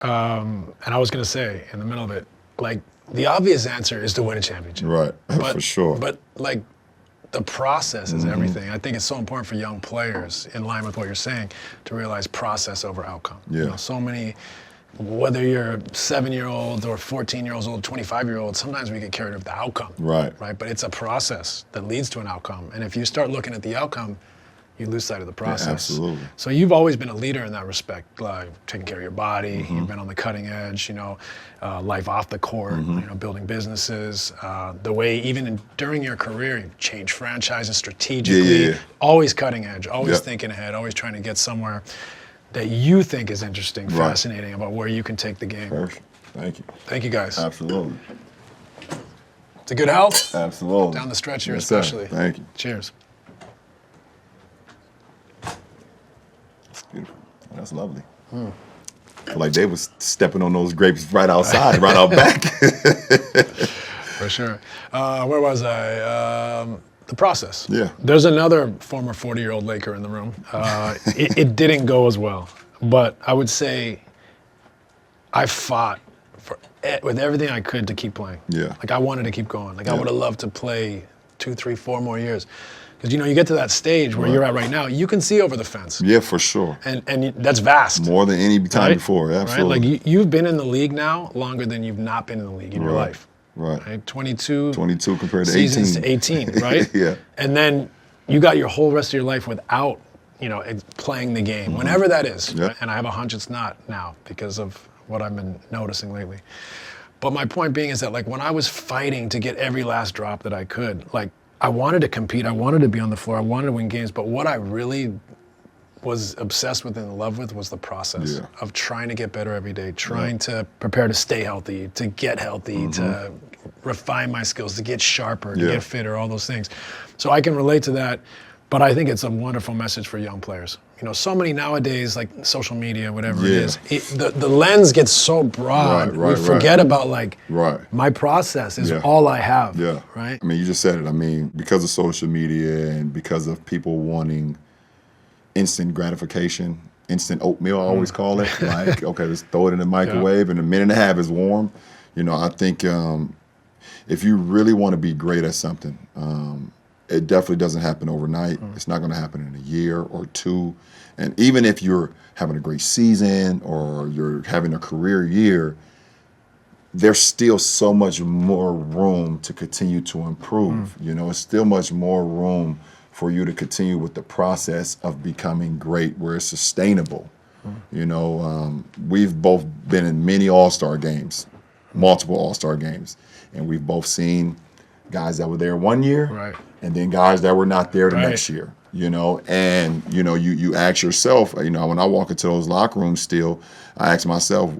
And I was going to say in the middle of it, like the obvious answer is to win a championship. Right, for sure. But like the process is everything. I think it's so important for young players, in line with what you're saying, to realize process over outcome. Yeah. You know, so many, whether you're 7-year-olds or 14-year-olds old, 25-year-olds, sometimes we get carried with the outcome. Right. Right. But it's a process that leads to an outcome. And if you start looking at the outcome, you lose sight of the process. Yeah, absolutely. So you've always been a leader in that respect, like taking care of your body. You've been on the cutting edge, you know, life off the court, you know, building businesses. The way even during your career, you've changed franchises strategically, always cutting edge, always thinking ahead, always trying to get somewhere that you think is interesting, fascinating about where you can take the game. Perfect. Thank you. Thank you, guys. Absolutely. It's a good health. Absolutely. Down the stretch here, Yes, sir. especially. Thank you. Cheers. That's beautiful. That's lovely. Like they was stepping on those grapes right outside, right out back. For sure. Where was I? The process. Yeah. There's another former 40-year-old Laker in the room. It didn't go as well, but I would say I fought with everything I could to keep playing. Yeah. Like I wanted to keep going. Like I would have loved to play 2, 3, 4 more years. Because, you know, you get to that stage where you're at right now, you can see over the fence. Yeah, for sure. And that's vast. More than any time before, absolutely. Right? Like you've been in the league now longer than you've not been in the league in your life. Right. 22 compared to seasons 18. to 18, right? Yeah. And then you got your whole rest of your life without, you know, playing the game, whenever that is. Yeah. Right? And I have a hunch it's not now because of what I've been noticing lately. But my point being is that, like, when I was fighting to get every last drop that I could, like, I wanted to compete, I wanted to be on the floor, I wanted to win games, but what I really was obsessed with and in love with was the process of trying to get better every day, trying to prepare to stay healthy, to get healthy, to refine my skills, to get sharper, to get fitter, all those things. So I can relate to that, but I think it's a wonderful message for young players. You know, so many nowadays, like social media, whatever it is, the lens gets so broad, we forget about, like, my process is all I have, right? I mean, you just said it. I mean, because of social media and because of people wanting instant gratification, instant oatmeal, I always call it. Like, okay, let's throw it in the microwave and a minute and a half is warm. You know, I think if you really want to be great at something, it definitely doesn't happen overnight. It's not going to happen in a year or two. And even if you're having a great season or you're having a career year, there's still so much more room to continue to improve. You know, it's still much more room for you to continue with the process of becoming great where it's sustainable. You know, we've both been in many all-star games, multiple all-star games, and we've both seen guys that were there one year and then guys that were not there the next year, you know, and, you know, you ask yourself, you know, when I walk into those locker rooms still, I ask myself,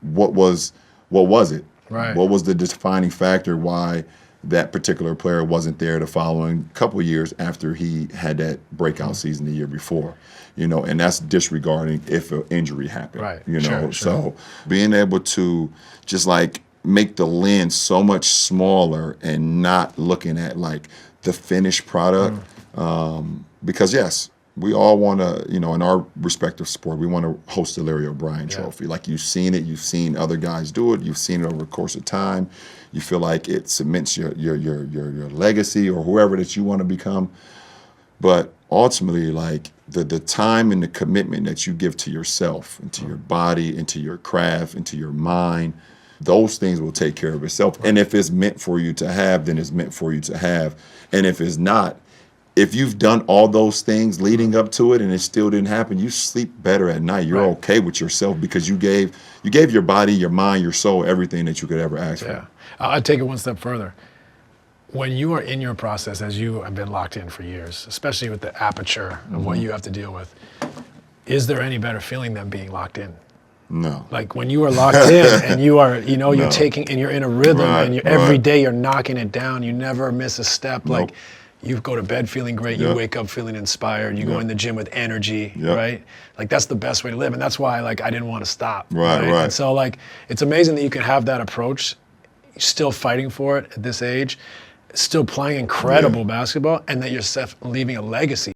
what was it? What was the defining factor why that particular player wasn't there the following couple of years after he had that breakout season the year before? You know, and that's disregarding if an injury happened, you know. So being able to just like make the lens so much smaller and not looking at like the finished product, because yes, we all want to, you know, in our respective sport, we want to host the Larry O'Brien Trophy. Like you've seen it, you've seen other guys do it, you've seen it over the course of time. You feel like it cements your legacy or whoever that you want to become. But ultimately, like the time and the commitment that you give to yourself and to your body and to your craft and to your mind, those things will take care of itself. And if it's meant for you to have, then it's meant for you to have. And if it's not, if you've done all those things leading up to it and it still didn't happen, you sleep better at night. You're okay with yourself because you gave your body, your mind, your soul, everything that you could ever ask for. I'd take it one step further. When you are in your process, as you have been locked in for years, especially with the aperture of what you have to deal with, is there any better feeling than being locked in? No. Like when you are locked in and you are, you know, you're taking and you're in a rhythm and every day you're knocking it down. You never miss a step. Like you go to bed feeling great. You wake up feeling inspired. You go in the gym with energy, right? Like that's the best way to live. And that's why like I didn't want to stop. Right. And so like it's amazing that you can have that approach, still fighting for it at this age, still playing incredible basketball, and that you're leaving a legacy.